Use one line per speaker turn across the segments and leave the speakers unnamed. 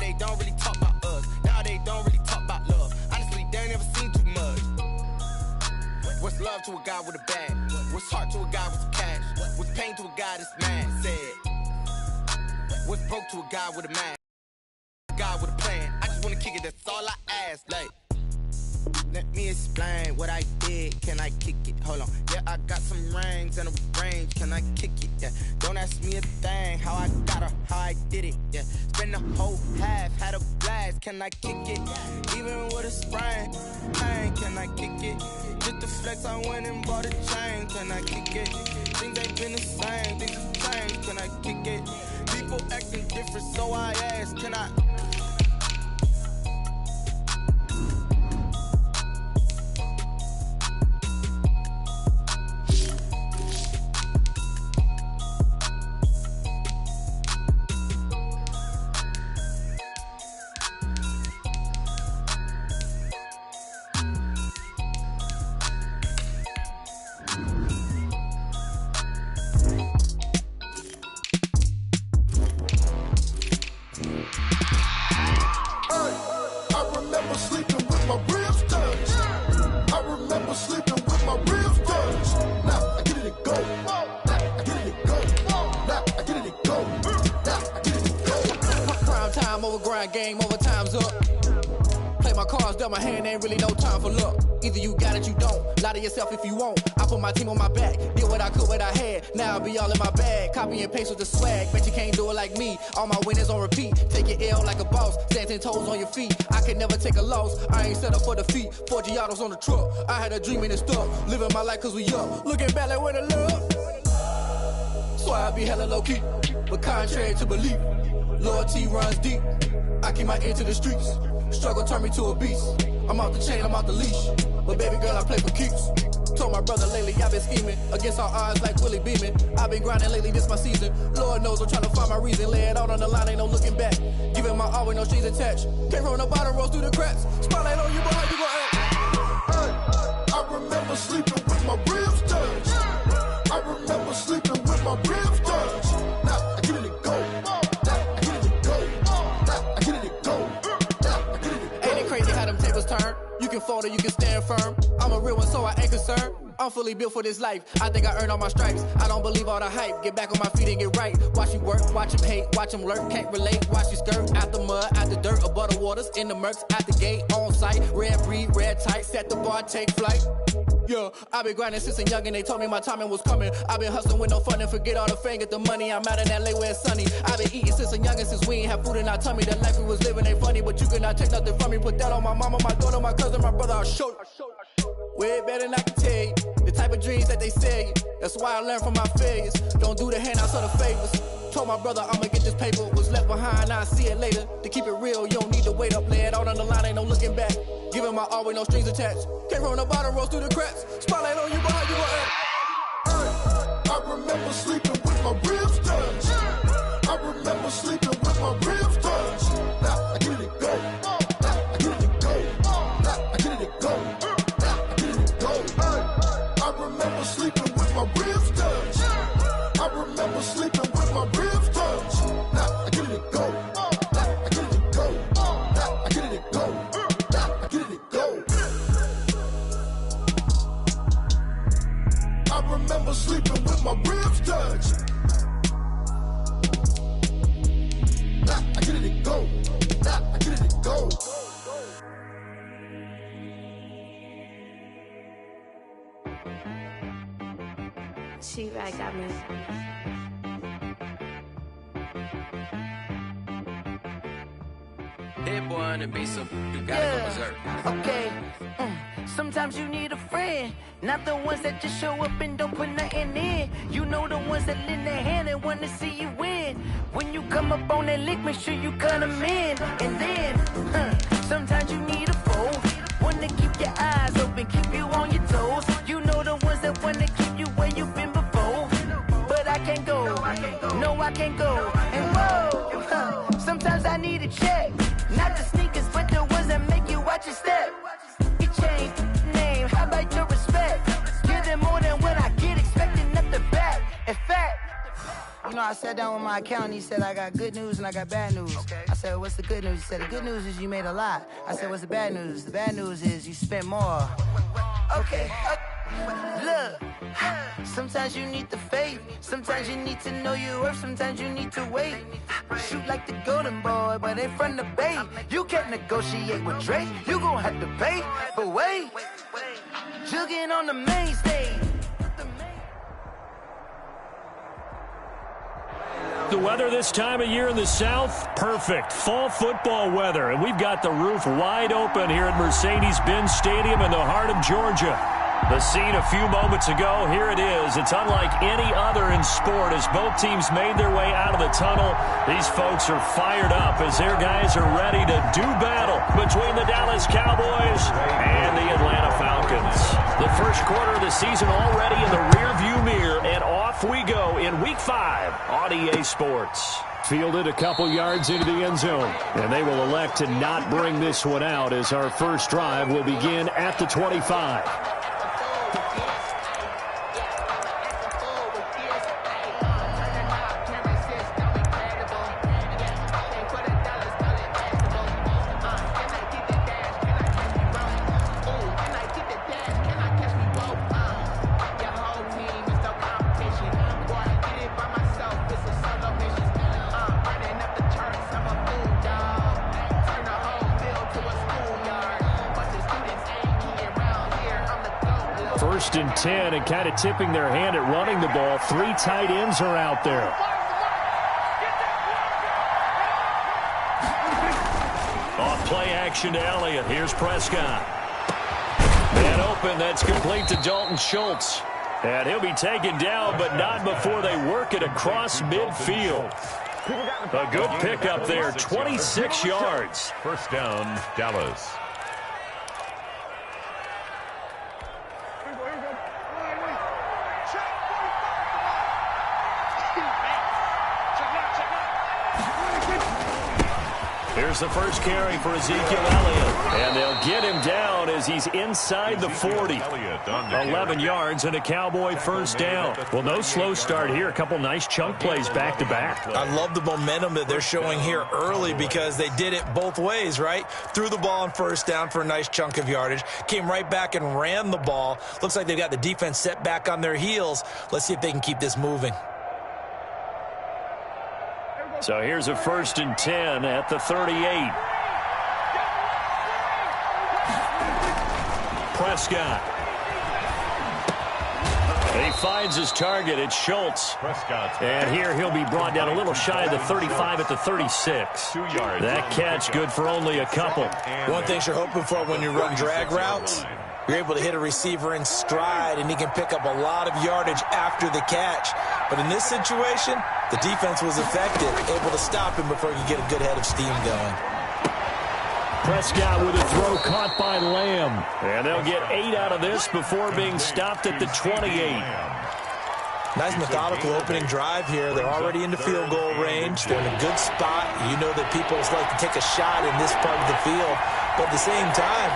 they don't really talk about us. Now they don't really talk about love. Honestly, they ain't never seen too much. What's love to a guy with a bag? What's heart to a guy with some cash? What's pain to a guy that's mad? Said. What's broke to a guy with a man? A guy with a plan. I just wanna kick it, that's all I ask. Like, let me explain what I did. Can I kick it? Hold on. Yeah, I got some rings and a range. Can I kick it? Yeah. Don't ask me a thing. How I got her, how I did it. Yeah. Spend the whole half, had a blast. Can I kick it? Even with a sprain. Pain, can I kick it? Just the flex, I went and bought a chain. Can I kick it? Things ain't been the same. Things have changed. Can I kick it? People acting different, so I ask. Can I?
Game over, time's up. Play my cards, dealt my hand, ain't really no time for luck. Either you got it, you don't. Lie to yourself if you won't. I put my team on my back, did what I could, what I had. Now I'll be all in my bag, copy and paste with the swag. Bet you can't do it like me. All my winners on repeat. Take your L like a boss, stand 10 toes on your feet. I can never take a loss, I ain't set up for defeat. 4 Giottos on the truck, I had a dream and it stuck. Living my life cause we up, looking back like where the love. So I be hella low key, but contrary to belief, loyalty runs deep. I keep my ear to the streets. Struggle turned me to a beast. I'm out the chain, I'm out the leash. But baby girl, I play for keeps. Told my brother lately, I've been scheming. Against all odds like Willie Beeman. I've been grinding lately, this my season. Lord knows I'm trying to find my reason. Lay it out on the line, ain't no looking back. Giving my all with no strings attached. Came from the bottom, rose through the cracks. Spotlight on you, boy, how you gon' act?
I remember sleeping with my ribs touched. I remember sleeping with my ribs touched. Now I get it go.
Turn. You can fold or you can stand firm. I'm a real one, so I ain't concerned. I'm fully built for this life. I think I earned all my stripes. I don't believe all the hype. Get back on my feet and get right. Watch you work, watch him hate, watch him lurk. Can't relate, watch you skirt. Out the mud, out the dirt, above the waters, in the murks, out the gate, on site. Red breed, red tight, set the bar, take flight. Yeah, I been grinding since a young and they told me my timing was coming. I been hustling with no fun and forget all the fame, get the money. I'm out in LA where it's sunny. I been eating since a young and since we ain't have food in our tummy. The life we was living ain't funny, but you cannot take nothing from me. Put that on my mama, my daughter, my cousin, my brother, I'll show you. Way better than I can tell you. The type of dreams that they sell you. That's why I learned from my failures. Don't do the handouts or the favors. Told my brother I'ma get this paper. Was left behind, I'll see it later. To keep it real, you don't need to wait up. Lay it out on the line, ain't no looking back. Giving my all with no strings attached. Came from the bottom, rose through the cracks. Spotlight on you, boy, how you gon' act?
I remember sleeping with my ribs touched. I remember sleeping with my ribs touched. Now I get it go. Now I get it go. Now I get it go. Now I get it go. I remember sleeping with my ribs touched. I remember sleeping with my ribs touched. Now I get it go. Now I get it go. Now I get it go. Now I get it go. I remember sleeping with my ribs touched. Now I get it go. Now I get it go.
She-Rag got me.
That boy on the beat, so you gotta go berserk.
Okay. Sometimes you need a friend, not the ones that just show up and don't put nothing in. You know the ones that lend their hand and want to see you win. When you come up on that lick, make sure you cut them in. And then, sometimes you need a foe, one to keep your eyes open, keep you on your toes. You know the ones that want to keep you where you've been before. But I can't go, no I can't go. And whoa, sometimes I need a check. Not the sneakers, but the ones that make you watch your step. You change name, how about your respect? Give them more than what I get, expecting nothing back. In fact, No, I sat down with my accountant. He said I got good news and I got bad news. I said, what's the good news? He said, the good news is you made a lot. I said, what's the bad news? The bad news is you spent more. Okay. Look, sometimes you need the faith. Sometimes you need to know your worth. Sometimes you need to wait. Shoot like the golden boy, but in front of the bay. You can't negotiate with Drake. You gon' have to pay. But wait, jugging on the main stage.
The weather this time of year in the South, perfect. Fall football weather, and we've got the roof wide open here at Mercedes-Benz Stadium in the heart of Georgia. The scene a few moments ago, here it is. It's unlike any other in sport as both teams made their way out of the tunnel. These folks are fired up as their guys are ready to do battle between the Dallas Cowboys and the Atlanta Falcons. The first quarter of the season already in the rearview mirror, and off we go in Week 5 on EA Sports. Fielded a couple yards into the end zone, and they will elect to not bring this one out as our first drive will begin at the 25. First and 10, and kind of tipping their hand at running the ball. 3 tight ends are out there. Off play action to Elliott. Here's Prescott. And open, that's complete to Dalton Schultz. And he'll be taken down, but not before they work it across midfield. A good pickup there, 26 yards.
First down, Dallas.
Here's the first carry for Ezekiel Elliott. And they'll get him down as he's inside the 40. 11 yards and a Cowboy first down. Well, no slow start here. A couple nice chunk plays back-to-back.
I love the momentum that they're showing here early because they did it both ways, right? Threw the ball on first down for a nice chunk of yardage. Came right back and ran the ball. Looks like they've got the defense set back on their heels. Let's see if they can keep this moving.
So here's a first and 10 at the 38. Prescott. He finds his target. It's Schultz. And here he'll be brought down a little shy of the 35 at the 36.
2 yards.
That catch good for only a couple.
One thing you're hoping for when you run drag routes, you're able to hit a receiver in stride, and he can pick up a lot of yardage after the catch. But in this situation, the defense was effective, able to stop him before he could get a good head of steam going.
Prescott with a throw caught by Lamb. And they'll get 8 out of this before being stopped at the 28.
Nice methodical opening drive here. They're already into field goal range. They're in a good spot. You know that people like to take a shot in this part of the field. But at the same time,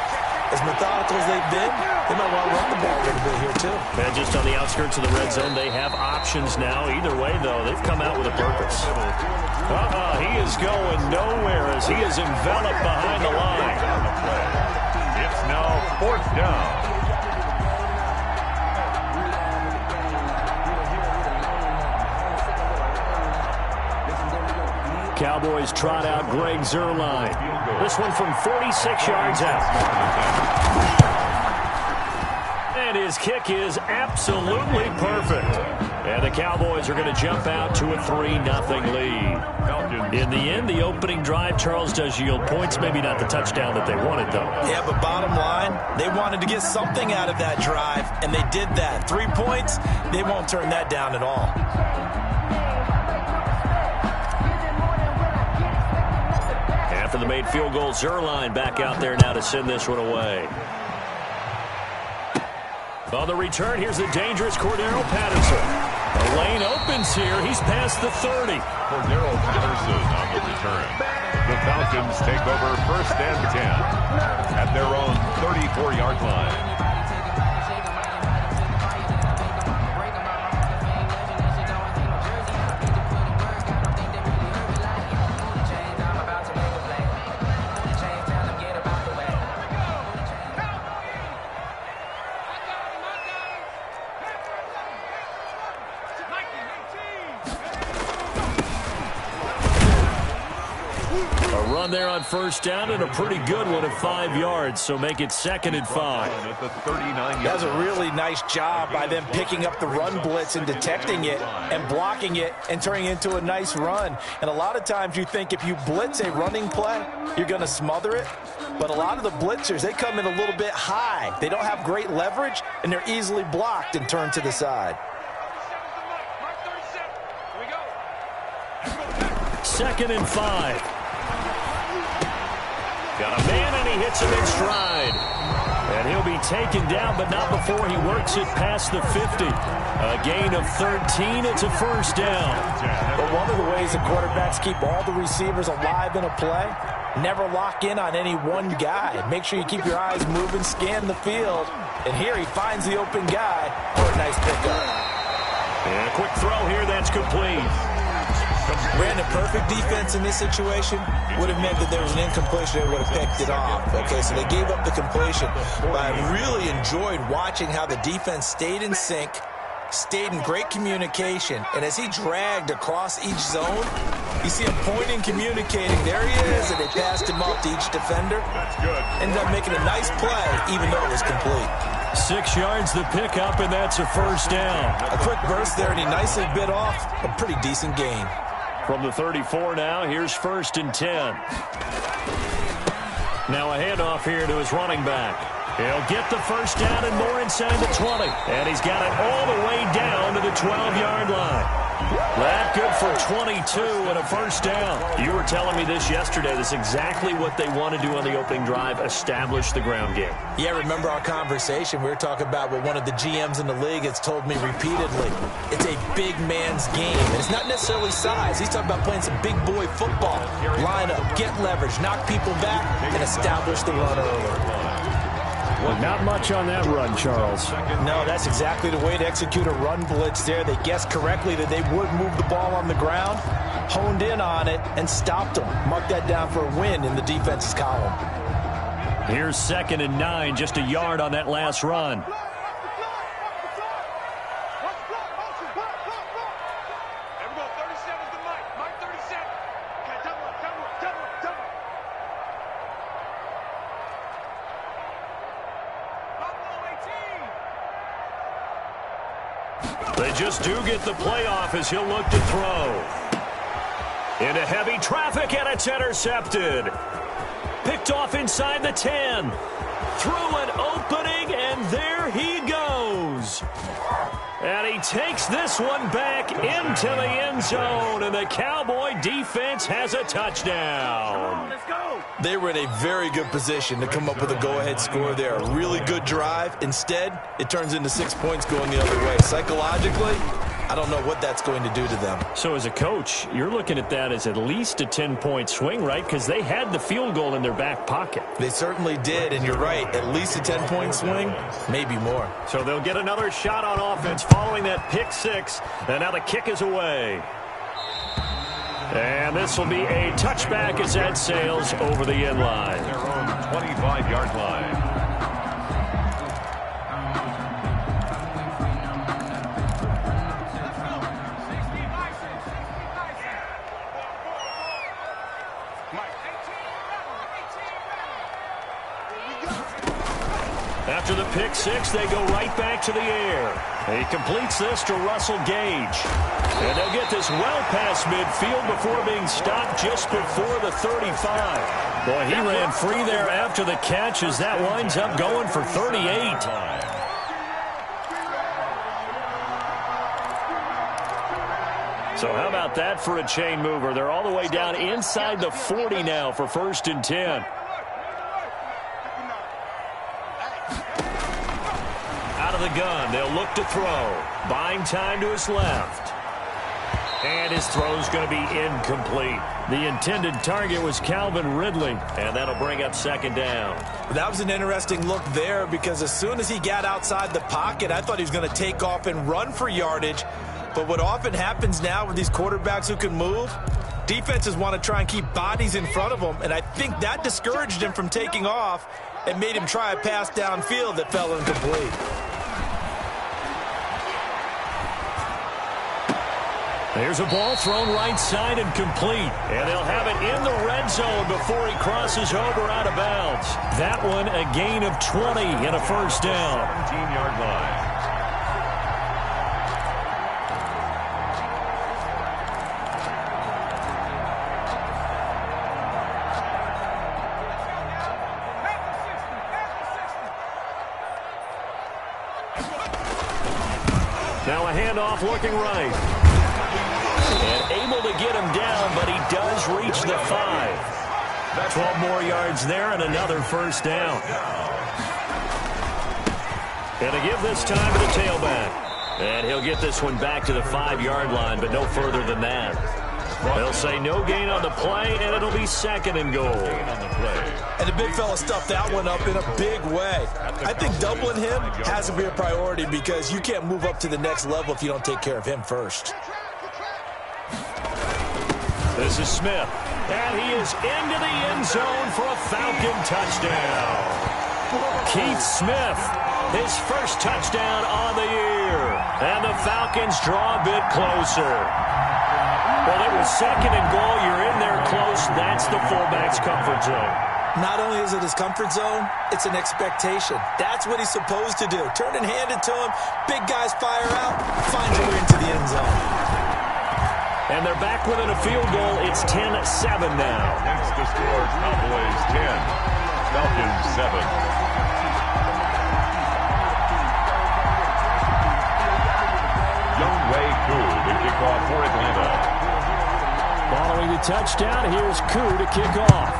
as methodical as they've been, they might want to run the ball a little bit here, too.
And just on the outskirts of the red zone, they have options now. Either way, though, they've come out with a purpose. He is going nowhere as he is enveloped behind the line.
It's now 4th down.
Cowboys trot out Greg Zuerlein. This one from 46 yards out. And his kick is absolutely perfect. And the Cowboys are going to jump out to a 3-0 lead. In the end, the opening drive, Charles, does yield points. Maybe not the touchdown that they wanted, though.
Yeah, but bottom line, they wanted to get something out of that drive, and they did that. 3 points, they won't turn that down at all.
After the made field goal, Zuerlein back out there now to send this one away. On the return, here's the dangerous Cordero Patterson. The lane opens here. He's past the 30.
Cordero Patterson on the return. The Falcons take over 1st and 10 at their own 34-yard line.
A run there on first down and a pretty good one at 5 yards, so make it 2nd and 5.
That's a really nice job by them picking up the run blitz and detecting it and blocking it and turning it into a nice run. And a lot of times you think if you blitz a running play, you're going to smother it. But a lot of the blitzers, they come in a little bit high. They don't have great leverage, and they're easily blocked and turned to the side.
2nd and 5. Got a man, and he hits him in stride. And he'll be taken down, but not before he works it past the 50. A gain of 13. It's a first down.
But one of the ways the quarterbacks keep all the receivers alive in a play, never lock in on any one guy. Make sure you keep your eyes moving, scan the field. And here he finds the open guy for a nice pickup.
And a quick throw here, that's complete.
Brandon, perfect defense in this situation would have meant that there was an incompletion. They would have picked it off. Okay, so they gave up the completion. But I really enjoyed watching how the defense stayed in sync, stayed in great communication, and as he dragged across each zone, you see him pointing, communicating. There he is, and they passed him off to each defender.
That's good.
Ended up making a nice play, even though it was complete.
6 yards the pickup, and that's a first down.
A quick burst there, and he nicely bit off a pretty decent gain.
From the 34 now, here's 1st and 10. Now a handoff here to his running back. He'll get the first down and more inside the 20. And he's got it all the way down to the 12-yard line. That good for 22 and a first down. You were telling me this yesterday. This is exactly what they want to do on the opening drive, establish the ground game.
Yeah, remember our conversation? We were talking about what one of the GMs in the league has told me repeatedly. It's a big man's game. And it's not necessarily size. He's talking about playing some big boy football. Line up, get leverage, knock people back, and establish the run early.
Well, not much on that run, Charles.
No, that's exactly the way to execute a run blitz there. They guessed correctly that they would move the ball on the ground, honed in on it, and stopped them. Mark that down for a win in the defense's column.
Here's 2nd and 9, just a yard on that last run. They just do get the playoff as he'll look to throw. Into heavy traffic, and it's intercepted. Picked off inside the 10. Through an opening, and there he goes. And he takes this one back into the end zone, and the Cowboy defense has a touchdown.
Let's go. They were in a very good position to come up with a go-ahead score there. A really good drive. Instead, it turns into 6 points going the other way. Psychologically, I don't know what that's going to do to them.
So as a coach, you're looking at that as at least a 10-point swing, right? Because they had the field goal in their back pocket.
They certainly did, and you're right. At least a 10-point swing, maybe more.
So they'll get another shot on offense following that pick six. And now the kick is away. And this will be a touchback as that sails over the end line.
Their own 25-yard line.
After the pick six, they go right back to the air. He completes this to Russell Gage. And they'll get this well past midfield before being stopped just before the 35. Boy, he ran free there after the catch as that winds up going for 38. So how about that for a chain mover? They're all the way down inside the 40 now for 1st and 10. Out of the gun, they'll look to throw. Buying time to his left. And his throw's going to be incomplete. The intended target was Calvin Ridley, and that'll bring up 2nd down.
That was an interesting look there because as soon as he got outside the pocket, I thought he was going to take off and run for yardage. But what often happens now with these quarterbacks who can move, defenses want to try and keep bodies in front of them, and I think that discouraged him from taking off and made him try a pass downfield that fell incomplete.
There's a ball thrown right side and complete. And they'll have it in the red zone before he crosses over out of bounds. That one a gain of 20 and a first down.
17-yard line.
Now a handoff looking right. And able to get him down, but he does reach the 5. 12 more yards there and another first down. And to give this time to the tailback. And he'll get this one back to the 5-yard line, but no further than that. They'll say no gain on the play, and it'll be second and goal.
And the big fella stuffed that one up in a big way. I think doubling him has to be a priority because you can't move up to the next level if you don't take care of him first.
This is Smith, and he is into the end zone for a Falcon touchdown. Keith Smith, his first touchdown on the year. And the Falcons draw a bit closer. Well, it was second and goal. You're in there close. That's the fullback's comfort zone.
Not only is it his comfort zone, it's an expectation. That's what he's supposed to do. Turn and hand it to him. Big guys fire out. Finds a way into the end zone.
And they're back within a field goal. It's 10-7 now.
Next to score, Cowboys 10. Falcons 7. To kick off for Atlanta.
Following the touchdown, here's Koo to kick off.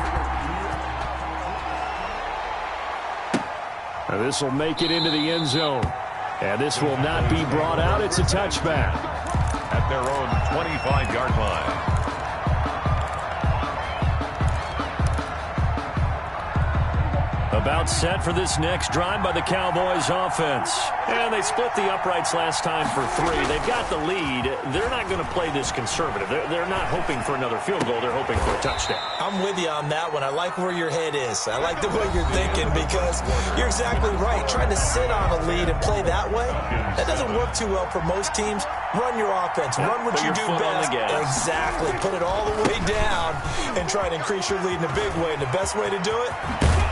Now this will make it into the end zone. And this will not be brought out. It's a touchback.
At their own 25-yard line.
About set for this next drive by the Cowboys offense. And they split the uprights last time for 3. They've got the lead. They're not going to play this conservative. They're not hoping for another field goal. They're hoping for a touchdown.
I'm with you on that one. I like where your head is. I like the way you're thinking because you're exactly right. Trying to sit on a lead and play that way, that doesn't work too well for most teams. Run your offense. Run what you do best. Exactly. Put it all the way down and try to increase your lead in a big way. And the best way to do it,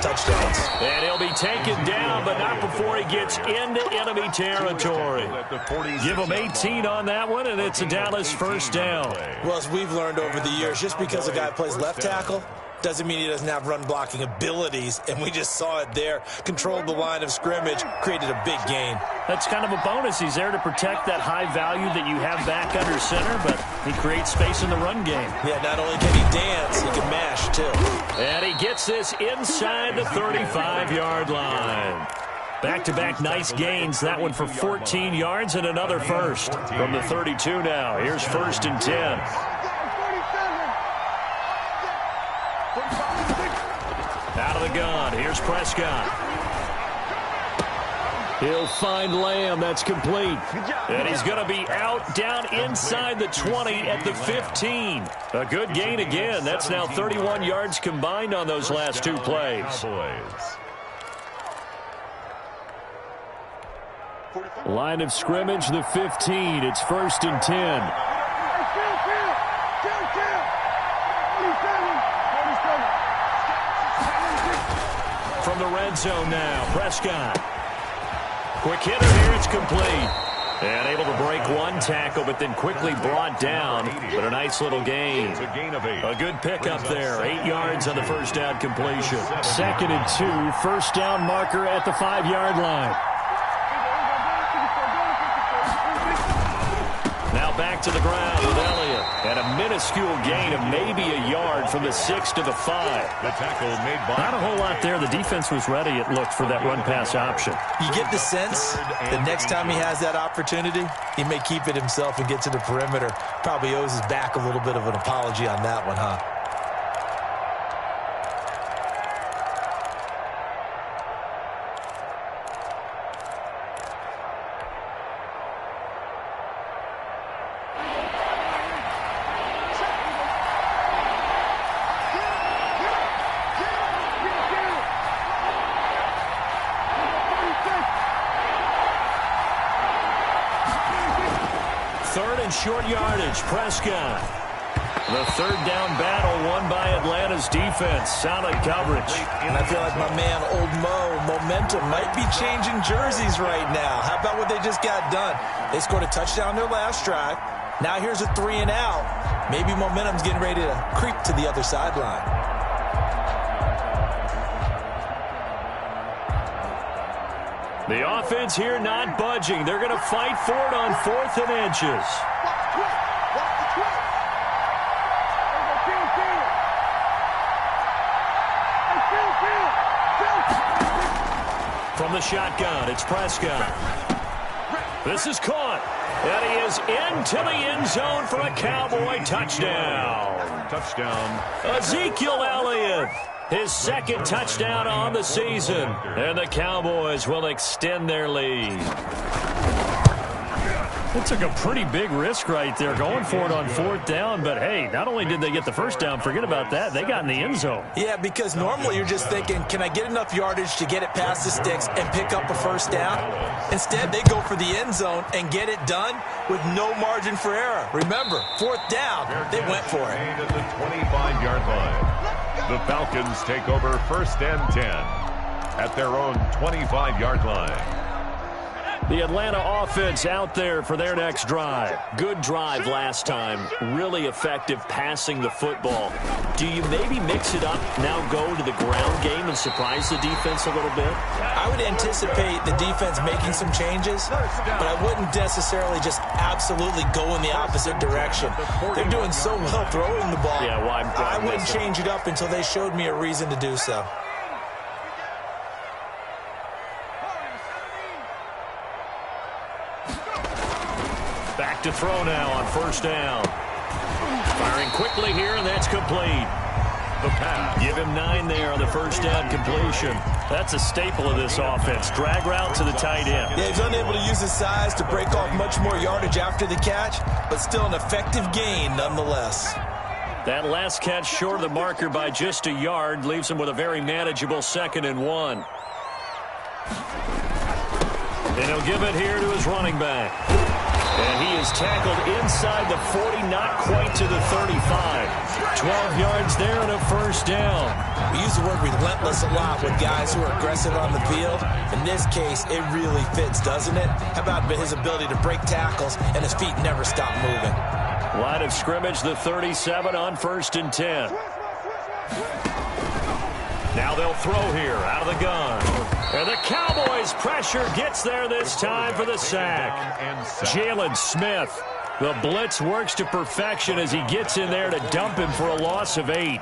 touchdowns.
And he'll be taken down, but not before he gets into enemy territory. Give him 18 on that one, and it's a Dallas first down.
Well, as we've learned over the years, just because a guy plays left tackle doesn't mean he doesn't have run-blocking abilities, and we just saw it there. Controlled the line of scrimmage, created a big gain.
That's kind of a bonus. He's there to protect that high value that you have back under center, but he creates space in the run game.
Yeah, not only can he dance, he can mash, too.
And he gets this inside the 35-yard line. Back-to-back nice gains. That one for 14 yards and another first. From the 32 now, here's 1st and 10. Out of the gun, here's Prescott. He'll find Lamb, that's complete. And he's going to be out down inside the 20 at the 15. A good gain again. That's now 31 yards combined on those last 2 plays. Line of scrimmage, the 15. It's 1st and 10. From the red zone now, Prescott. Quick hitter here, it's complete. And able to break one tackle, but then quickly brought down. But a nice little gain. A good pickup there. 8 yards on the first down completion. 2nd and 2, first down marker at the 5-yard line. Now back to the ground with Elliott. And a minuscule gain of maybe a yard from the 6 to the 5.
The tackle made by
not a whole lot there. The defense was ready, it looked, for that run-pass option.
You get the sense the next time he has that opportunity, he may keep it himself and get to the perimeter. Probably owes his back a little bit of an apology on that one, huh?
short yardage. Prescott. The third down battle won by Atlanta's defense. Solid coverage.
And I feel like my man, Old Mo, momentum might be changing jerseys right now. How about what they just got done? They scored a touchdown their last drive. Now here's a 3-and-out. Maybe momentum's getting ready to creep to the other sideline.
The offense here not budging. They're going to fight for it on 4th and inches. From the shotgun, it's Prescott. This is caught. And he is into the end zone for a Cowboy touchdown.
Touchdown.
Ezekiel Elliott, his second touchdown on the season. And the Cowboys will extend their lead. It took a pretty big risk right there going for it on 4th down. But, hey, not only did they get the first down, forget about that, they got in the end zone.
Yeah, because normally you're just thinking, can I get enough yardage to get it past the sticks and pick up a first down? Instead, they go for the end zone and get it done with no margin for error. Remember, 4th down, they went for it.
At the 25-yard line. The Falcons take over 1st and 10 at their own 25-yard line.
The Atlanta offense out there for their next drive. Good drive last time. Really effective passing the football. Do you maybe mix it up, now go to the ground game and surprise the defense a little bit?
I would anticipate the defense making some changes, but I wouldn't necessarily just absolutely go in the opposite direction. They're doing so well throwing the ball.
Yeah, well,
I wouldn't change it up until they showed me a reason to do so.
Back to throw now on 1st down. Firing quickly here, and that's complete. The pass. Give him 9 there on the 1st down completion. That's a staple of this offense. Drag route to the tight end.
Yeah, he's unable to use his size to break off much more yardage after the catch, but still an effective gain nonetheless.
That last catch short of the marker by just a yard leaves him with a very manageable 2nd and 1. And he'll give it here to his running back. And he is tackled inside the 40, not quite to the 35. 12 yards there and a 1st down.
We use the word relentless a lot with guys who are aggressive on the field. In this case, it really fits, doesn't it? How about his ability to break tackles and his feet never stop moving?
Line of scrimmage, the 37 on 1st and 10. Now they'll throw here out of the gun. And the Cowboys' pressure gets there this time for the sack. Jalen Smith, the blitz works to perfection as he gets in there to dump him for a loss of 8.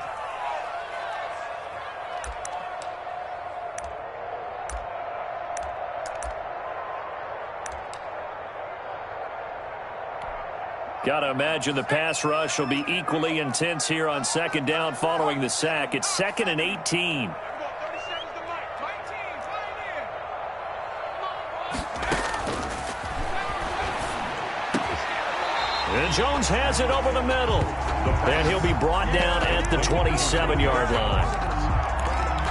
Got to imagine the pass rush will be equally intense here on 2nd down following the sack. It's 2nd and 18. And Jones has it over the middle. And he'll be brought down at the 27-yard line.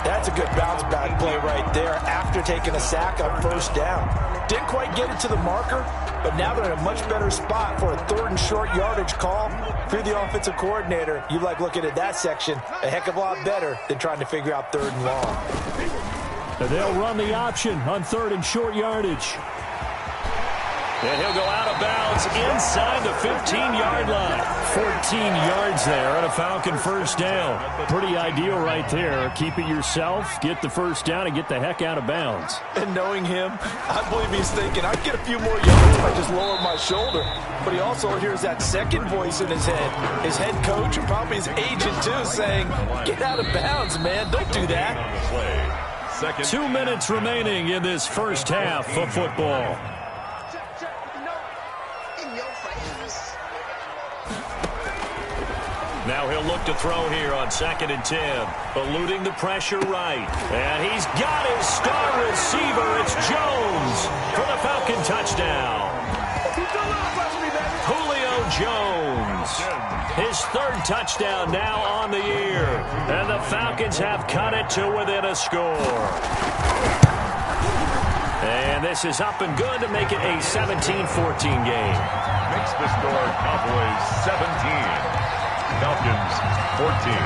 That's a good bounce-back play right there after taking a sack on 1st down. Didn't quite get it to the marker, but now they're in a much better spot for a 3rd and short yardage call. If you're the offensive coordinator, you like looking at that section a heck of a lot better than trying to figure out 3rd and long.
And they'll run the option on 3rd and short yardage. And he'll go out of bounds inside the 15-yard line. 14 yards there and a Falcon 1st down. Pretty ideal right there. Keep it yourself, get the 1st down, and get the heck out of bounds.
And knowing him, I believe he's thinking, I'd get a few more yards if I just lower my shoulder. But he also hears that second voice in his head. His head coach and probably his agent, too, saying, get out of bounds, man. Don't do that.
2 minutes remaining in this first half of football. Now he'll look to throw here on 2nd and 10. Eluding the pressure right. And he's got his star receiver. It's Jones for the Falcon touchdown. Julio Jones. His 3rd touchdown now on the year. And the Falcons have cut it to within a score. And this is up and good to make it a 17-14 game.
Makes the score Cowboys 17, Falcons 14.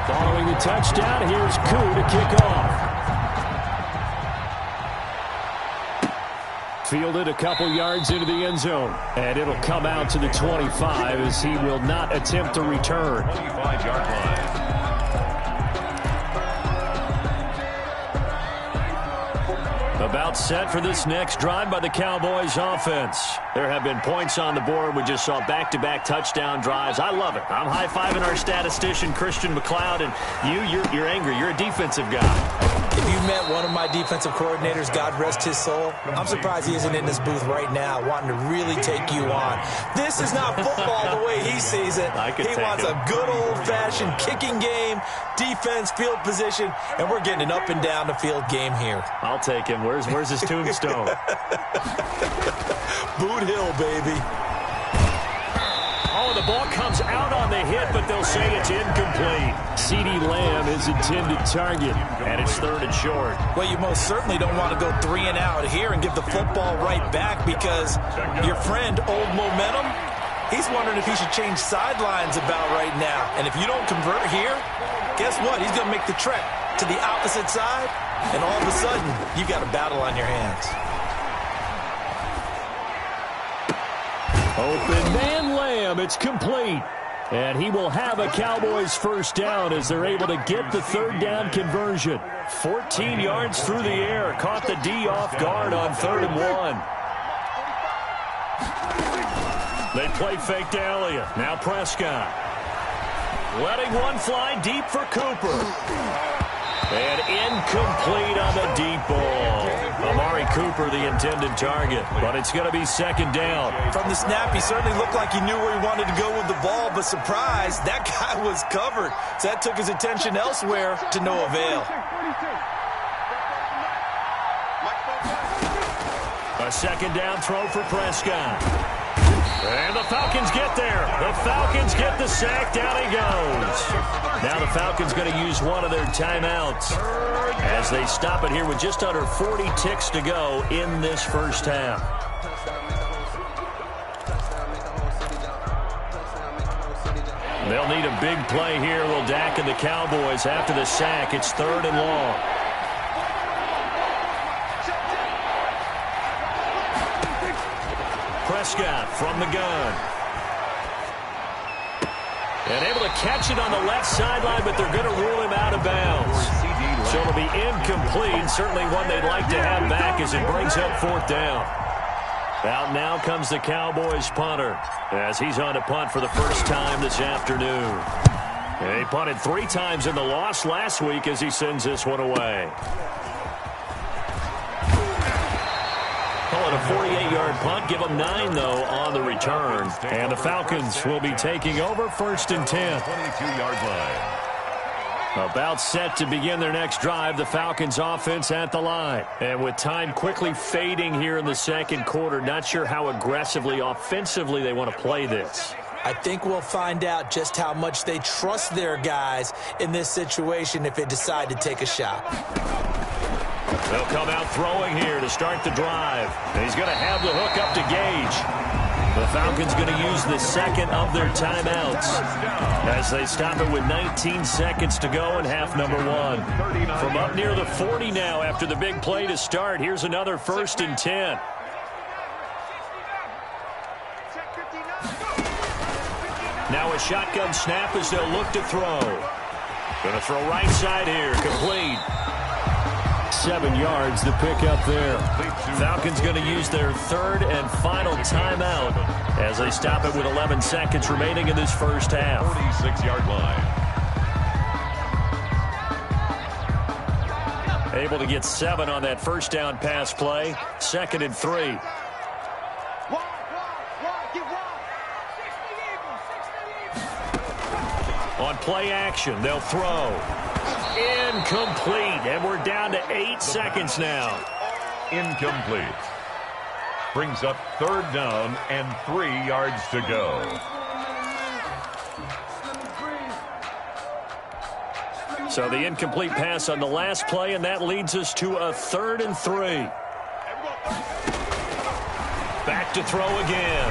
Following the touchdown, here's Koo to kick off. Fielded a couple yards into the end zone. And it'll come out to the 25 as he will not attempt to return.
25-yard line.
About set for this next drive by the Cowboys offense. There have been points on the board. We just saw back-to-back touchdown drives. I love it. I'm high-fiving our statistician, Christian McLeod, and you're angry. You're a defensive guy.
If you met one of my defensive coordinators, God rest his soul, I'm surprised he isn't in this booth right now wanting to really take you on. This is not football the way he sees it. He wants a good old-fashioned kicking game, defense, field position, and we're getting an up-and-down-the-field game here.
I'll take him. Where's his tombstone?
Boot Hill, baby.
Oh, the ball comes out on the hit, but they'll say it's incomplete. CeeDee Lamb is intended target, and it's third and short.
Well, you most certainly don't want to go 3 and out here and give the football right back because your friend, Old Momentum, he's wondering if he should change sidelines about right now. And if you don't convert here, guess what? He's going to make the trek to the opposite side, and all of a sudden, you got a battle on your hands.
Open man Lamb, it's complete. And he will have a Cowboys first down as they're able to get the third down conversion. 14 yards through the air, caught the D off guard on 3rd and 1. They play fake to Elliott. Now Prescott. Letting one fly deep for Cooper. And incomplete on the deep ball. Amari Cooper, the intended target, but it's going to be second down.
From the snap, he certainly looked like he knew where he wanted to go with the ball, but surprise, that guy was covered. So that took his attention elsewhere to no avail.
A second down throw for Prescott. And the Falcons get there. The Falcons get the sack. Down he goes. Now the Falcons going to use one of their timeouts as they stop it here with just under 40 ticks to go in this first half. They'll need a big play here. Will Dak and the Cowboys after the sack. It's 3rd and long. Prescott from the gun. And able to catch it on the left sideline, but they're going to rule him out of bounds. So it'll be incomplete. Certainly one they'd like to have back as it brings up 4th down. Out now comes the Cowboys punter as he's on to punt for the first time this afternoon. And he punted 3 times in the loss last week as he sends this one away. Call it a 48-yard punt. Give them 9, though, on the return. And the Falcons will be taking over 1st and 10.
22-yard line.
About set to begin their next drive, the Falcons offense at the line. And with time quickly fading here in the second quarter, not sure how aggressively, offensively they want to play this.
I think we'll find out just how much they trust their guys in this situation if they decide to take a shot.
They'll come out throwing here to start the drive. And he's going to have the hook up to Gage. The Falcons going to use the second of their timeouts as they stop it with 19 seconds to go in half number 1. From up near the 40 now after the big play to start, here's another 1st and 10. Now a shotgun snap as they'll look to throw. Going to throw right side here, complete. 7 yards to pick up there. Falcons going to use their 3rd and final timeout as they stop it with 11 seconds remaining in this first half.
46-yard line.
Able to get 7 on that first down pass play. 2nd and 3. On play action, they'll throw. Incomplete, and we're down to 8 seconds now.
Incomplete. Brings up 3rd down and 3 yards to go.
So the incomplete pass on the last play, and that leads us to a 3rd and 3. Back to throw again.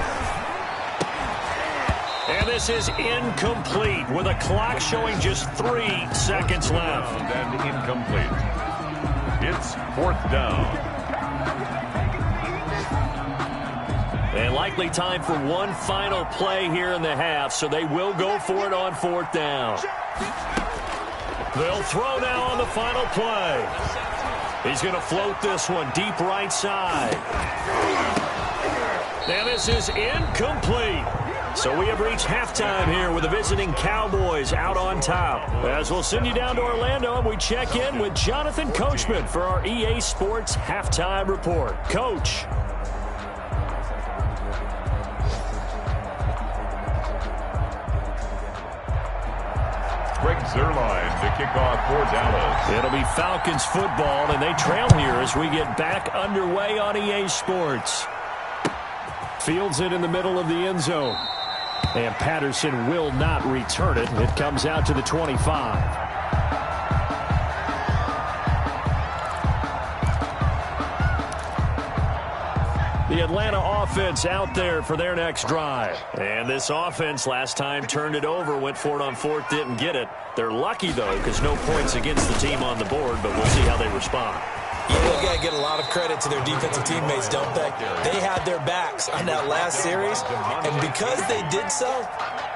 And this is incomplete with a clock showing just 3 seconds left.
And incomplete. It's 4th down.
And likely time for one final play here in the half, so they will go for it on 4th down. They'll throw now on the final play. He's going to float this one deep right side. And this is incomplete. So we have reached halftime here with the visiting Cowboys out on top. As we'll send you down to Orlando, and we check in with Jonathan Coachman for our EA Sports Halftime Report. Coach.
Greg Zuerlein to kick off for Dallas.
It'll be Falcons football, and they trail here as we get back underway on EA Sports. Fields it in the middle of the end zone. And Patterson will not return it. It comes out to the 25. The Atlanta offense out there for their next drive. And this offense last time turned it over, went for it on 4th, didn't get it. They're lucky, though, because no points against the team on the board, but we'll see how they respond.
Yeah, they got to get a lot of credit to their defensive teammates, don't they? They had their backs on that last series, and because they did so,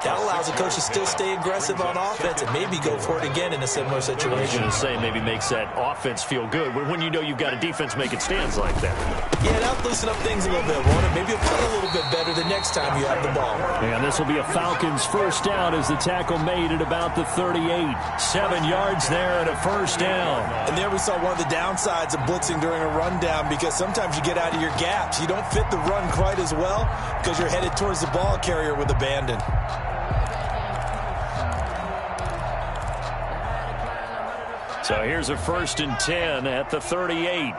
that allows the coach to still stay aggressive on offense and maybe go for it again in a similar situation.
I was going to say, maybe makes that offense feel good when you know you've got a defense making stands like that.
Yeah, that'll loosen up things a little bit, won't it? Maybe you'll play a little bit better the next time you have the ball.
And this will be a Falcons first down as the tackle made at about the 38. 7 yards there and a first down.
And there we saw one of the downsides of blitzing during a rundown, because sometimes you get out of your gaps. You don't fit the run quite as well because you're headed towards the ball carrier with abandon.
So here's a 1st and 10 at the 38.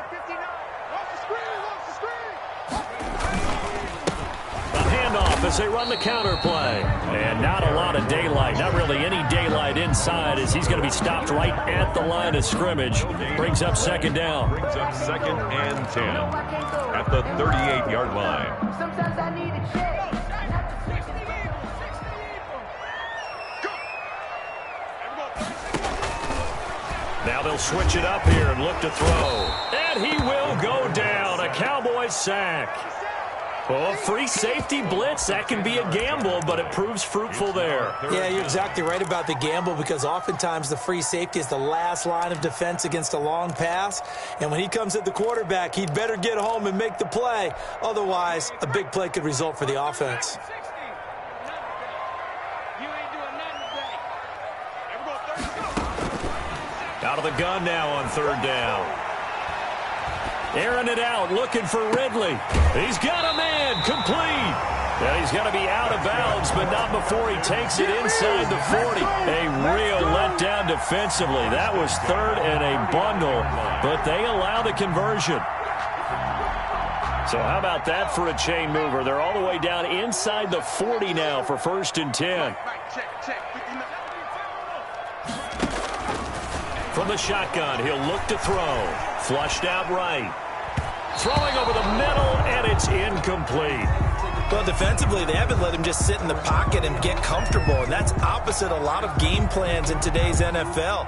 A handoff as they run the counter play. And not a lot of daylight, not really any daylight inside, as he's going to be stopped right at the line of scrimmage. Brings up 2nd down.
Brings up 2nd and 10 at the 38-yard line.
Sometimes I need a check.
Now they'll switch it up here and look to throw. And he will go down. A Cowboys sack. Oh, free safety blitz. That can be a gamble, but it proves fruitful there.
Yeah, you're exactly right about the gamble, because oftentimes the free safety is the last line of defense against a long pass. And when he comes at the quarterback, he'd better get home and make the play. Otherwise, a big play could result for the offense.
Out of the gun now on 3rd down. Airing it out, looking for Ridley. He's got a man, complete. And he's going to be out of bounds, but not before he takes it inside the 40. A real letdown defensively. That was 3rd and a bundle, but they allow the conversion. So how about that for a chain mover? They're all the way down inside the 40 now for 1st and 10. From the shotgun, he'll look to throw. Flushed out right. Throwing over the middle, and it's incomplete.
Well, defensively, they haven't let him just sit in the pocket and get comfortable, and that's opposite a lot of game plans in today's NFL.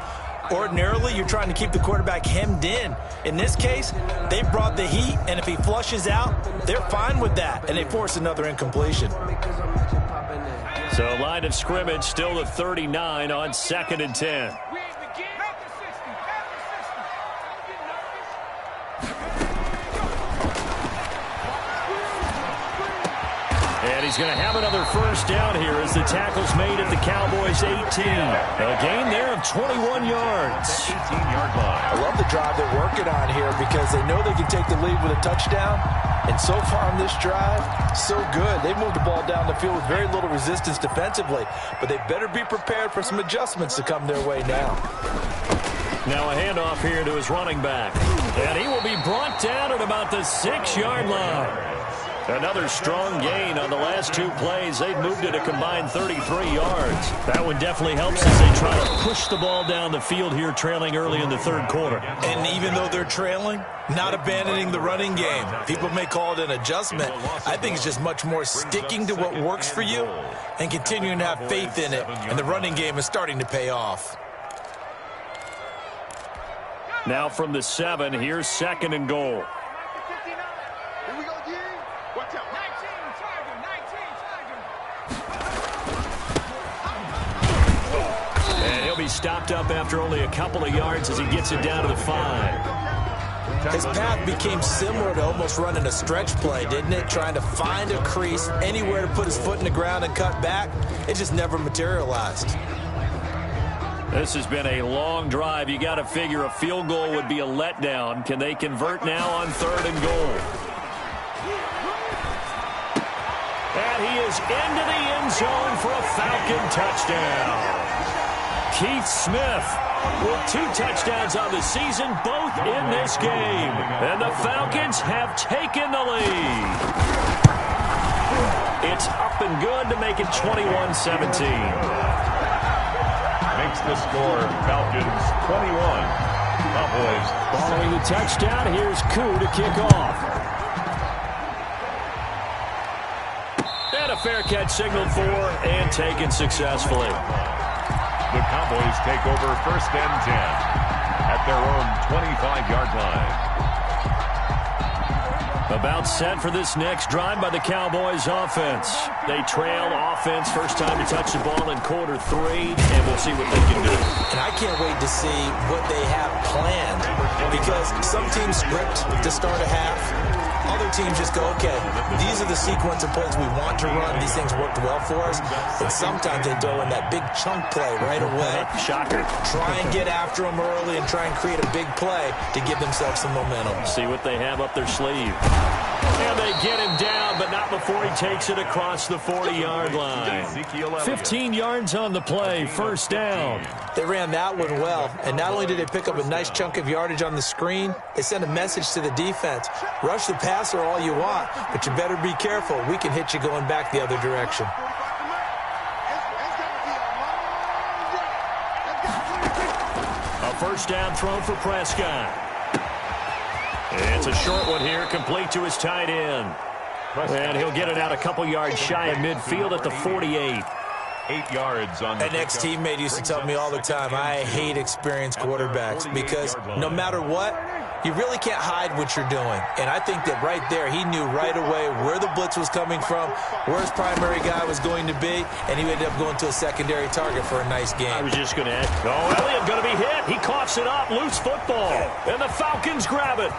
Ordinarily, you're trying to keep the quarterback hemmed in. In this case, they brought the heat, and if he flushes out, they're fine with that, and they force another incompletion.
So line of scrimmage still the 39 on 2nd and 10. And he's going to have another first down here as the tackle's made at the Cowboys' 18. A gain there of 21 yards.
18-yard line.
I love the drive they're working on here because they know they can take the lead with a touchdown. And so far on this drive, so good. They've moved the ball down the field with very little resistance defensively. But they better be prepared for some adjustments to come their way now.
Now a handoff here to his running back. And he will be brought down at about the 6-yard line. Another strong gain on the last 2 plays. They've moved it a combined 33 yards. That one definitely helps as they try to push the ball down the field here, trailing early in the third quarter.
And even though they're trailing, not abandoning the running game. People may call it an adjustment. I think it's just much more sticking to what works for you and continuing to have faith in it. And the running game is starting to pay off.
Now from the 7, here's 2nd and goal. And he'll be stopped up after only a couple of yards as he gets it down to the 5.
His path became similar to almost running a stretch play, didn't it? Trying to find a crease, anywhere to put his foot in the ground and cut back. It just never materialized.
This has been a long drive. You got to figure a field goal would be a letdown. Can they convert now on 3rd and goal? And he is into the end zone for a Falcon touchdown. Keith Smith with 2 touchdowns on the season, both in this game. And the Falcons have taken the lead. It's up and good to make it 21-17.
Makes the score Falcons 21. Cowboys.
Following the touchdown, here's Koo to kick off. And a fair catch signaled for and taken successfully.
The Cowboys take over 1st and 10 at their own 25-yard line.
About set for this next drive by the Cowboys offense. They trail offense, first time to touch the ball in quarter 3, and we'll see what they can do.
And I can't wait to see what they have planned, because some teams script to start a half. Other teams just go, okay, these are the sequence of plays we want to run. These things worked well for us. And sometimes they throw in that big chunk play right away.
Shocker.
Try and get after them early and try and create a big play to give themselves some momentum.
See what they have up their sleeve. And they get him down, but not before he takes it across the 40-yard line. 15 yards on the play, 1st down.
They ran that one well, and not only did they pick up a nice chunk of yardage on the screen, they sent a message to the defense. Rush the passer all you want, but you better be careful. We can hit you going back the other direction.
A 1st down throw for Prescott. It's a short one here, complete to his tight end. And he'll get it out a couple yards shy of midfield at the 48.
8 yards on the
An ex-teammate used to tell me all the time, I hate experienced quarterbacks because no matter what, you really can't hide what you're doing. And I think that right there, he knew right away where the blitz was coming from, where his primary guy was going to be, and he ended up going to a secondary target for a nice game.
I was just going to add, Elliott going to be hit. He coughs it up, loose football, and the Falcons grab it.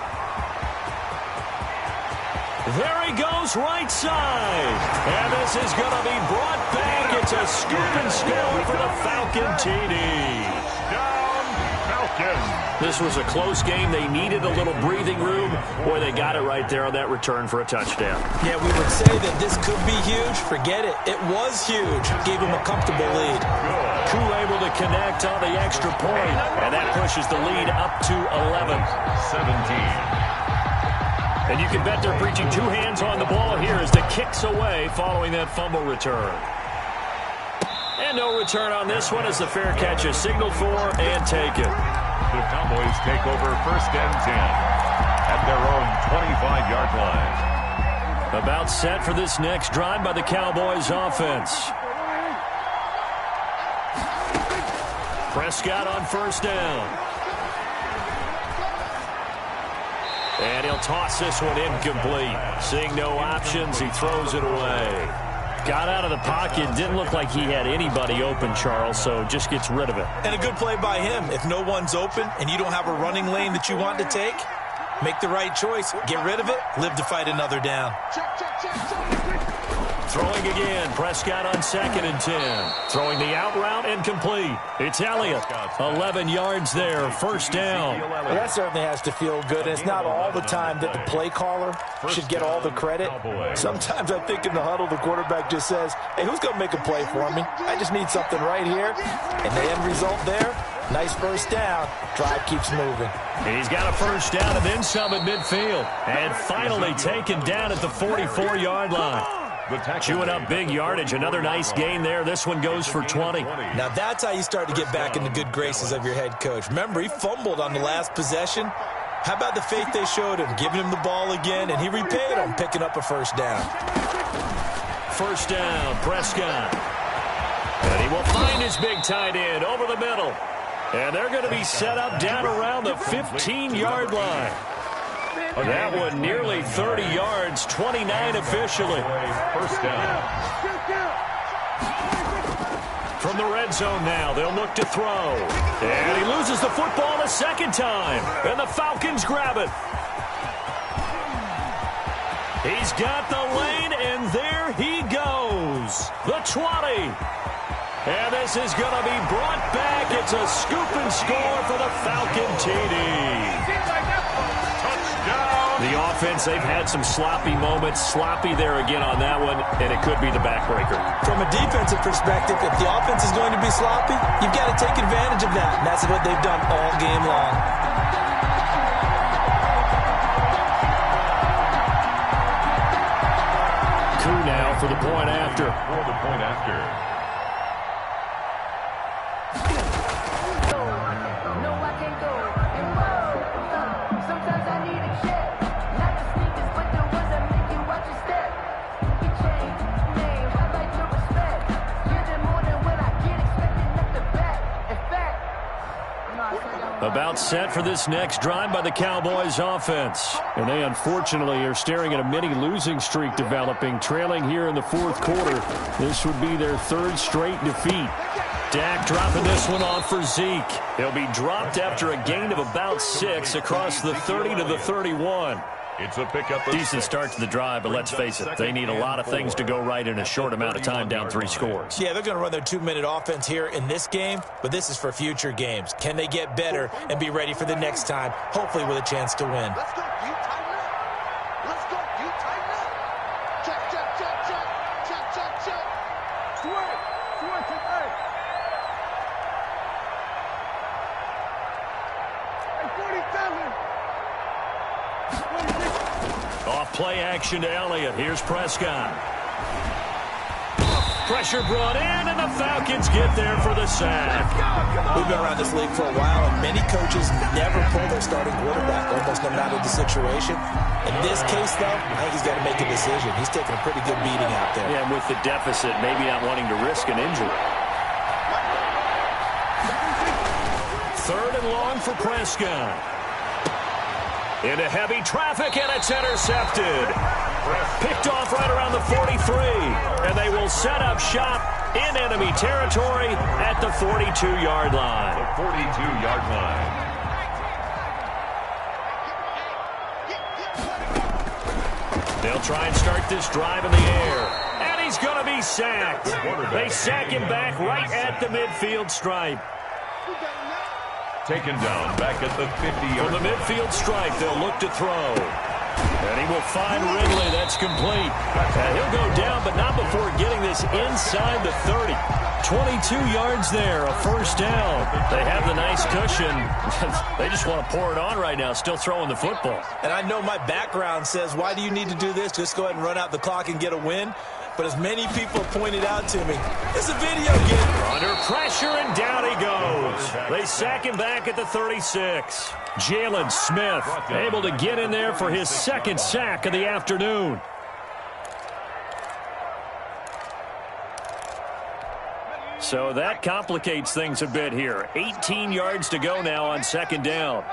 There he goes, right side. And this is going to be brought back. It's a scoop and score for the Falcon TD.
Down, Falcons.
This was a close game. They needed a little breathing room. Boy, they got it right there on that return for a touchdown.
Yeah, we would say that this could be huge. Forget it. It was huge. Gave him a comfortable lead.
Koo able to connect on the extra point, and that pushes the lead up to 11.
17.
And you can bet they're preaching 2 hands on the ball here as the kick's away following that fumble return. And no return on this one as the fair catch is signaled for and taken.
The Cowboys take over 1st and 10 at their own 25-yard line.
About set for this next drive by the Cowboys offense. Prescott on 1st down. And he'll toss this one incomplete. Seeing no options, he throws it away. Got out of the pocket. Didn't look like he had anybody open, Charles, so just gets rid of it.
And a good play by him. If no one's open and you don't have a running lane that you want to take, make the right choice. Get rid of it. Live to fight another down.
Throwing again. Prescott on 2nd and 10. Throwing the out route and complete. It's Elliott. 11 yards there. 1st down.
Well, that certainly has to feel good. And it's not all the time that the play caller should get all the credit. Sometimes I think in the huddle, the quarterback just says, hey, who's going to make a play for me? I just need something right here. And the end result there, Nice first down. Drive keeps moving.
And he's got a first down and then some at midfield. And finally taken down at the 44-yard line. Chewing up big yardage. Another nice gain there. This one goes for 20.
Now that's how you start to get back in the good graces of your head coach. Remember, he fumbled on the last possession. How about the faith they showed him, giving him the ball again, and he repaid him, picking up a first down.
First down, Prescott. And he will find his big tight end over the middle. And they're going to be set up down around the 15-yard line. That one nearly 30 yards, 29 officially.
First down.
From the red zone now, they'll look to throw. And he loses the football a second time. And the Falcons grab it. He's got the lane, and there he goes. The 20. And this is going to be brought back. It's a scoop and score for the Falcon TD. The offense, they've had some sloppy moments. Sloppy there again on that one, and it could be the backbreaker.
From a defensive perspective, if the offense is going to be sloppy, you've got to take advantage of that. And that's what they've done all game long.
Coup now for the point after.
For the point after.
About set for this next drive by the Cowboys offense. And they unfortunately are staring at a mini losing streak developing, trailing here in the fourth quarter. This would be their third straight defeat. Dak dropping this one off for Zeke. He'll be dropped after a gain of about 6 across the 30 to the 31.
It's a pickup.
Decent start to the drive, but let's face it, they need a lot of things to go right in a short amount of time down 3 scores.
Yeah, they're going to run their 2-minute offense here in this game, but this is for future games. Can they get better and be ready for the next time, hopefully with a chance to win?
Let's go, you tighten up. Let's go, you tighten up. Check, check, check, check. Check, check, check. Sweat, sweat, hey. Hey, 47.
Off play action to Elliott. Here's Prescott. Pressure brought in, and the Falcons get there for the sack.
We've been around this league for a while, and many coaches never pull their starting quarterback, almost no matter the situation. In this case, though, I think he's got to make a decision. He's taking a pretty good beating out there.
Yeah, and with the deficit, maybe not wanting to risk an injury. Third and long for Prescott. Into heavy traffic, and it's intercepted. Picked off right around the 43. And they will set up shop in enemy territory at the 42-yard line.
The 42-yard line.
They'll try and start this drive in the air. And he's going to be sacked. They sack him back right at the midfield stripe.
Taken down back at the 50-yard line.
From the midfield stripe, they'll look to throw. And he will find Ridley. That's complete. And he'll go down, but not before getting this inside the 30. 22 yards there, a first down. They have the nice cushion. They just want to pour it on right now, still throwing the football.
And I know my background says, why do you need to do this? Just go ahead and run out the clock and get a win. But as many people pointed out to me, it's a video game.
Under pressure, and down he goes. They sack him back at the 36. Jalen Smith able to get in there for his second sack of the afternoon. So that complicates things a bit here. 18 yards to go now on second down.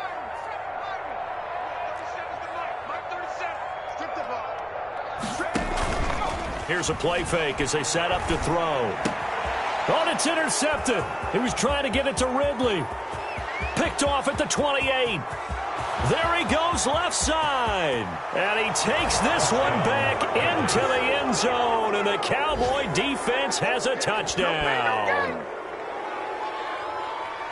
Here's a play fake as they set up to throw. Oh, and it's intercepted. He was trying to get it to Ridley. Picked off at the 28. There he goes left side. And he takes this one back into the end zone. And the Cowboy defense has a touchdown.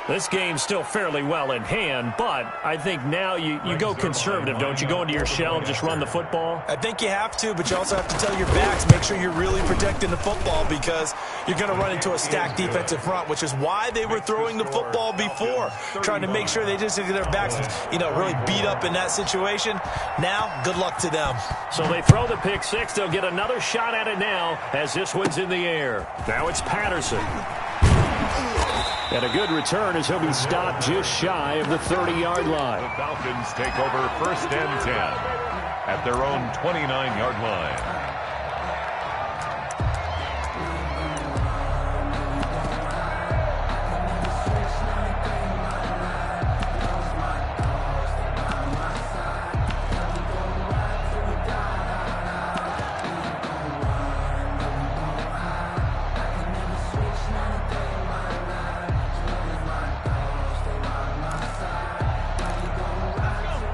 This game's still fairly well in hand, but I think now you go conservative, don't you? Go into your shell and just run the football?
I think you have to, but you also have to tell your backs, make sure you're really protecting the football because you're going to run into a stacked defensive front, which is why they were throwing the football before, trying to make sure they just get their backs, really beat up in that situation. Now, good luck to them.
So they throw the pick six. They'll get another shot at it now as this one's in the air. Now it's Patterson. And a good return as he'll be stopped just shy of the 30-yard line.
The Falcons take over 1st and 10 at their own 29-yard line.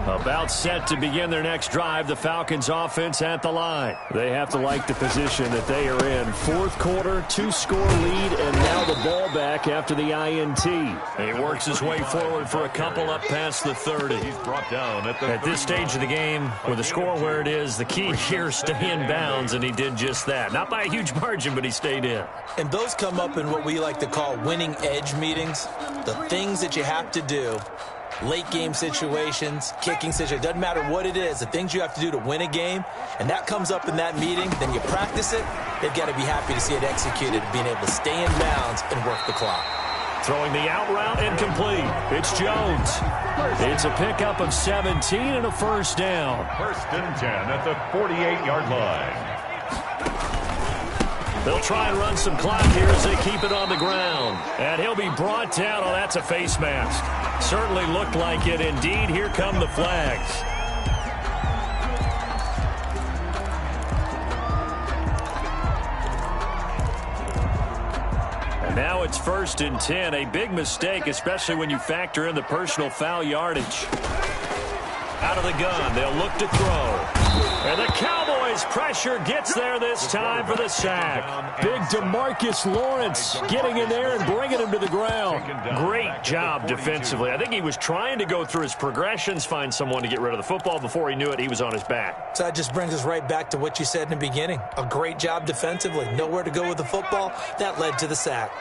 About set to begin their next drive, the Falcons offense at the line. They have to like the position that they are in. 4th quarter, 2-score lead, and now the ball back after the INT. He works his way forward for a couple up past the 30.
He's brought down
at this stage of the game, with the score where it is, the key here is stay in bounds, and he did just that. Not by a huge margin, but he stayed in.
And those come up in what we like to call winning edge meetings. The things that you have to do. Late game situations, kicking situations, doesn't matter what it is, the things you have to do to win a game, and that comes up in that meeting, then you practice it, they've got to be happy to see it executed, being able to stay in bounds and work the clock.
Throwing the out route incomplete. It's Jones. It's a pickup of 17 and a first down.
1st and 10 at the 48-yard line.
They'll try and run some clock here as they keep it on the ground. And he'll be brought down. Oh, that's a face mask. Certainly looked like it. Indeed, here come the flags. And now it's 1st and 10. A big mistake, especially when you factor in the personal foul yardage. Out of the gun, they'll look to throw. And the Cowboys pressure gets there this time for the sack. Big DeMarcus Lawrence getting in there and bringing him to the ground. Great job defensively. I think he was trying to go through his progressions, find someone to get rid of the football. Before he knew it, he was on his back.
So that just brings us right back to what you said in the beginning. A great job defensively. Nowhere to go with the football. That led to the sack.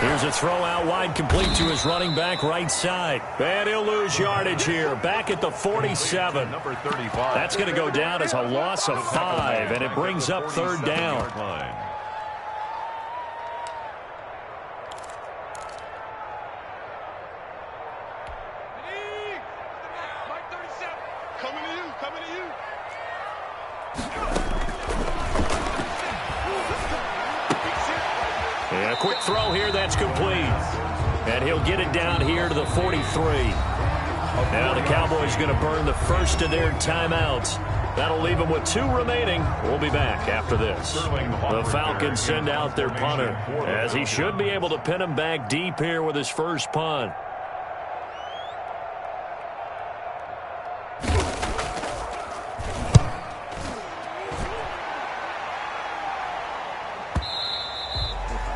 Here's a throw out wide, complete to his running back right side. And he'll lose yardage here. Back at the 47.
Number 35.
That's going to go down as a loss of 5, and it brings up 3rd down. And a quick throw here, that's complete. And he'll get it down here to the 43. Now the Cowboys going to burn the first of their timeouts. That'll leave them with 2 remaining. We'll be back after this. The Falcons send out their punter, as he should be able to pin him back deep here with his first punt.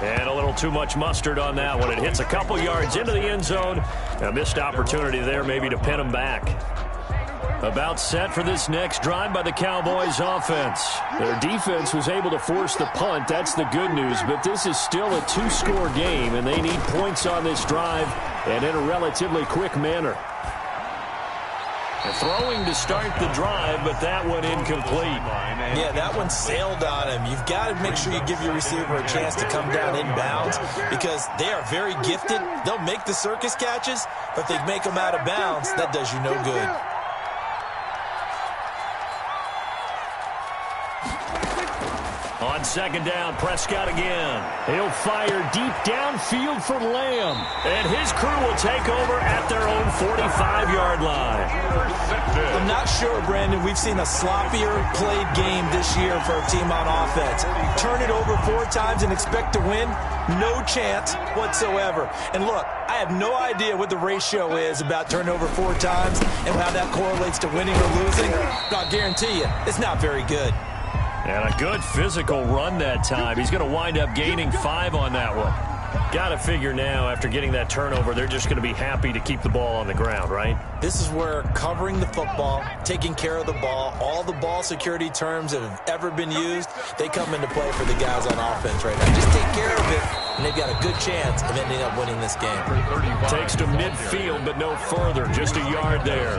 And a little too much mustard on that one. It hits a couple yards into the end zone. A missed opportunity there maybe to pin him back. About set for this next drive by the Cowboys offense. Their defense was able to force the punt. That's the good news. But this is still a 2-score game, and they need points on this drive and in a relatively quick manner. Throwing to start the drive, but that one incomplete.
Yeah, that one sailed on him. You've got to make sure you give your receiver a chance to come down inbounds because they are very gifted. They'll make the circus catches, but if they make them out of bounds, that does you no good.
On 2nd down, Prescott again. He'll fire deep downfield for Lamb. And his crew will take over at their own 45-yard line.
I'm not sure, Brandon, we've seen a sloppier played game this year for a team on offense. Turn it over 4 times and expect to win? No chance whatsoever. And look, I have no idea what the ratio is about turning over 4 times and how that correlates to winning or losing. But I'll guarantee you, it's not very good.
And a good physical run that time. He's going to wind up gaining 5 on that one. Got to figure now, after getting that turnover, they're just going to be happy to keep the ball on the ground, right?
This is where covering the football, taking care of the ball, all the ball security terms that have ever been used, they come into play for the guys on offense right now. Just take care of it, and they've got a good chance of ending up winning this game.
Takes to midfield, but no further. Just a yard there.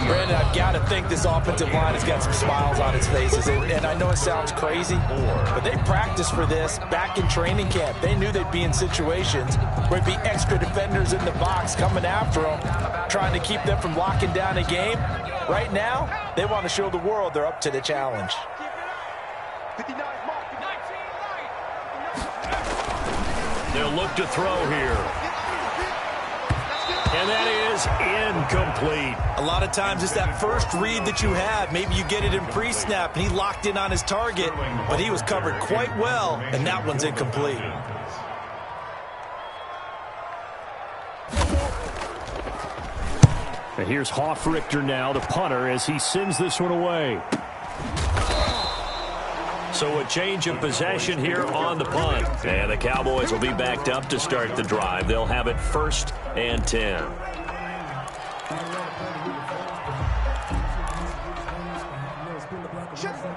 Brandon, I've got to think this offensive line has got some smiles on its faces. And I know it sounds crazy, but they practiced for this back in training camp. They knew they'd be in situations where it'd be extra defenders in the box coming after them, trying to keep them from locking down a game. Right now, they want to show the world they're up to the challenge.
They'll look to throw here. And that is incomplete.
A lot of times it's that first read that you have. Maybe you get it in pre-snap, and he locked in on his target, but he was covered quite well, and that one's incomplete.
And here's Hoffrichter now, the punter, as he sends this one away. So a change of possession here on the punt. And the Cowboys will be backed up to start the drive. They'll have it 1st and 10.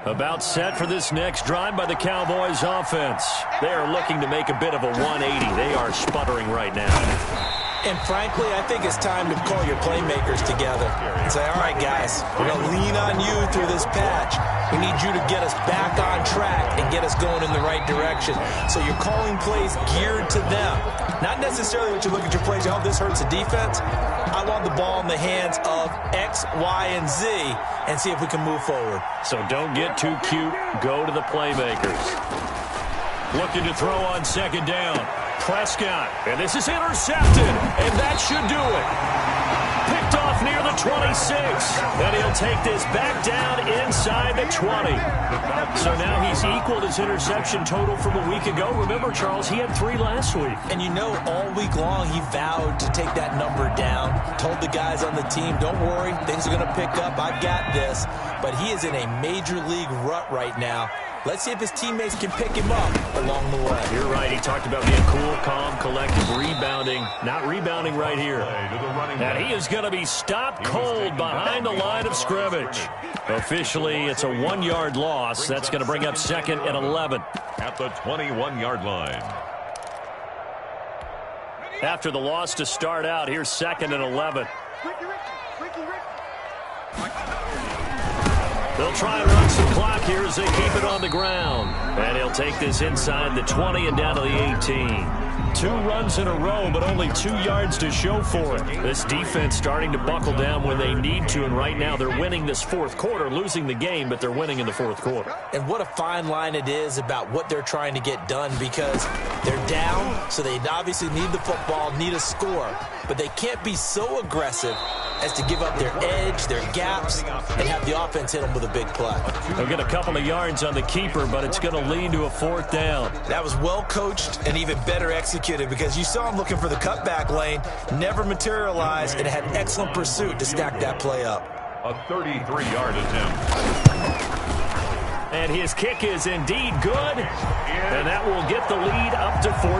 About set for this next drive by the Cowboys offense. They are looking to make a bit of a 180. They are sputtering right now.
And frankly, I think it's time to call your playmakers together and say, all right, guys, we're going to lean on you through this patch. We need you to get us back on track and get us going in the right direction. So you're calling plays geared to them. Not necessarily what you look at your plays, oh, this hurts the defense. I want the ball in the hands of X, Y, and Z and see if we can move forward.
So don't get too cute. Go to the playmakers. Looking to throw on 2nd down. Prescott, and this is intercepted, and that should do it. Picked off near the 26, and he'll take this back down inside the 20. So now he's equaled his interception total from a week ago. Remember, Charles, he had 3 last week.
And you know, all week long he vowed to take that number down, told the guys on the team, don't worry, things are going to pick up, I've got this. But he is in a major league rut right now. Let's see if his teammates can pick him up along the way.
You're right. He talked about being cool, calm, collected, rebounding. Not rebounding right here. And he is going to be stopped cold behind the line of scrimmage. Officially, it's a 1-yard loss. That's going to bring up 2nd and 11.
At the 21-yard line.
After the loss to start out, here's 2nd and 11. They'll try and run some clock here as they keep it on the ground. And he'll take this inside the 20 and down to the 18. 2 runs in a row, but only 2 yards to show for it. This defense starting to buckle down when they need to, and right now they're winning this 4th quarter, losing the game, but they're winning in the 4th quarter.
And what a fine line it is about what they're trying to get done, because they're down, so they obviously need the football, need a score, but they can't be so aggressive as to give up their edge, their gaps, and have the offense hit them with a big play.
They'll get a couple of yards on the keeper, but it's going to lead to a 4th down.
That was well coached and even better executed, because you saw him looking for the cutback lane, never materialized, and had excellent pursuit to stack that play up.
A 33-yard attempt.
And his kick is indeed good, and that will get the lead up to 14.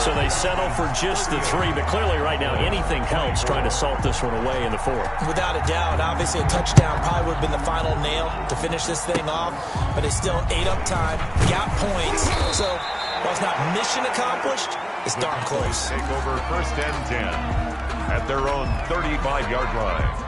So they settle for just the 3, but clearly right now anything helps trying to salt this one away in the 4th.
Without a doubt, obviously a touchdown probably would have been the final nail to finish this thing off, but they still ate up time, got points, so while it's not mission accomplished, it's darn close.
Take over 1st and 10 at their own 35-yard line.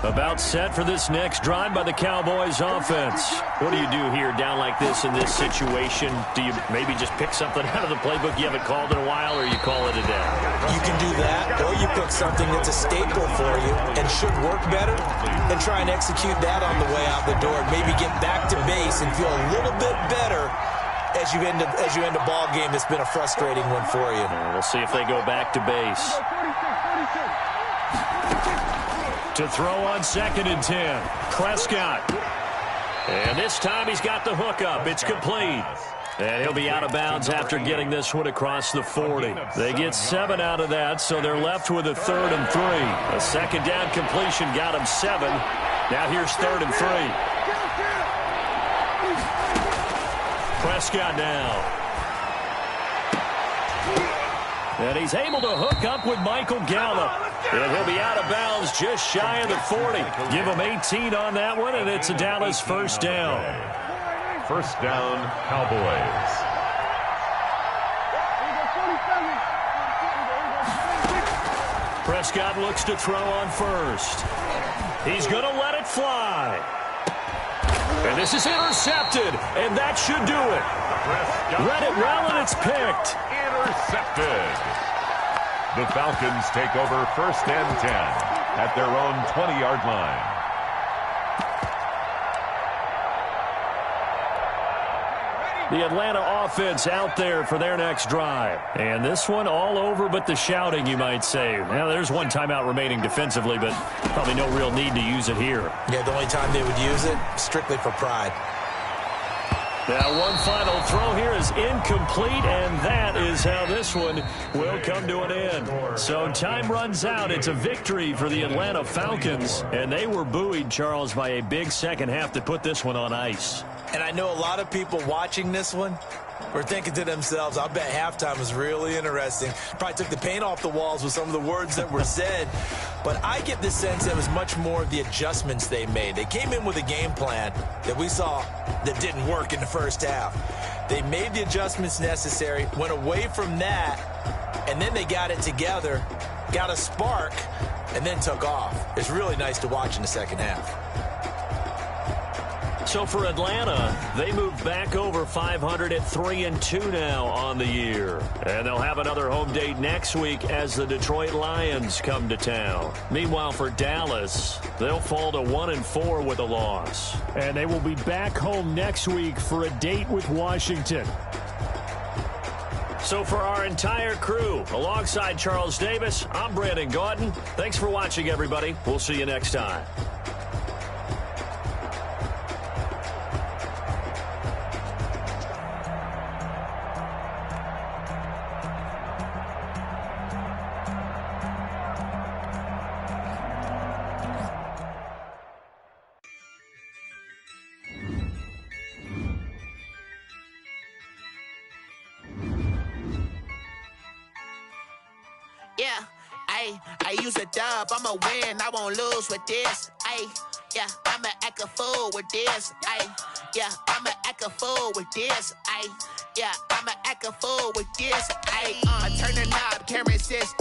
About set for this next drive by the Cowboys offense. What do you do here down like this in this situation? Do you maybe just pick something out of the playbook you haven't called in a while, or you call it a day?
You can do that, or you pick something that's a staple for you and should work better and try and execute that on the way out the door. Maybe get back to base and feel a little bit better as you end a ball game that's been a frustrating one for you.
We'll see if they go back to base. To throw on 2nd and 10. Prescott. And this time he's got the hook up. It's complete. And he'll be out of bounds after getting this one across the 40. They get 7 out of that, so they're left with a 3rd and 3. A 2nd down completion got him 7. Now here's 3rd and 3. Prescott now. And he's able to hook up with Michael Gallup. And he'll be out of bounds just shy of the 40. Give him 18 on that one, and it's a Dallas first down.
First down, Cowboys.
Prescott looks to throw on first. He's going to let it fly. And this is intercepted, and that should do it. Read it well, and it's picked.
Intercepted. The Falcons take over first and 10 at their own 20-yard line.
The Atlanta offense out there for their next drive. And this one all over but the shouting, you might say. Now, there's one timeout remaining defensively, but probably no real need to use it here.
Yeah, the only time they would use it, strictly for pride.
Now, one final throw here is incomplete, and that is how this one will come to an end. So time runs out. It's a victory for the Atlanta Falcons, and they were buoyed, Charles, by a big second half to put this one on ice.
And I know a lot of people watching this one were thinking to themselves, I bet halftime was really interesting. Probably took the paint off the walls with some of the words that were said. But I get the sense it was much more of the adjustments they made. They came in with a game plan that we saw that didn't work in the first half. They made the adjustments necessary, went away from that, and then they got it together, got a spark, and then took off. It's really nice to watch in the second half.
So for Atlanta, they moved back over 500 at 3-2 now on the year. And they'll have another home date next week as the Detroit Lions come to town. Meanwhile, for Dallas, they'll fall to 1-4 with a loss.
And they will be back home next week for a date with Washington.
So for our entire crew, alongside Charles Davis, I'm Brandon Gaudin. Thanks for watching, everybody. We'll see you next time.
Yeah, I use a dub, I'ma win, I won't lose with this. Yeah, I'ma act a fool with this. Yeah, I'ma act a fool with this. Yeah, I'ma act a fool with this. I turn the knob, camera assist.